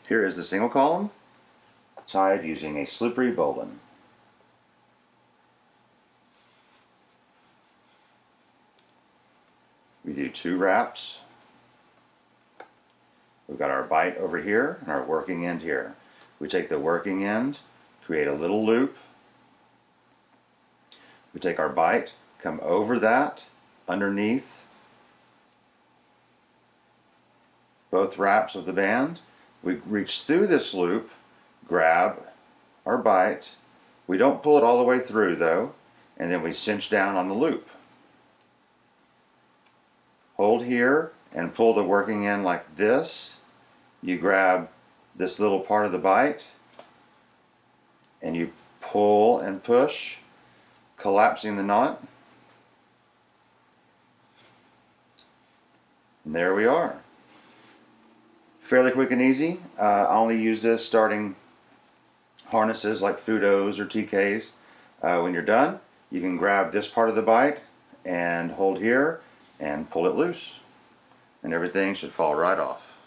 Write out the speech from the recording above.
Here is the single column tied using a slippery bowline. We do 2 wraps. We've got our bite over here and our working end here. We take the working end, create a little loop. We take our bite, come over that, underneath both wraps of the band. We reach through this loop, grab our bite. We don't pull it all the way through though, and then we cinch down on the loop. Hold here and pull the working end like this. You grab this little part of the bite and you pull and push, collapsing the knot. And there we are. Fairly quick and easy. I only use this starting harnesses like Futos or TKs. When you're done, you can grab this part of the bite and hold here and pull it loose, and everything should fall right off.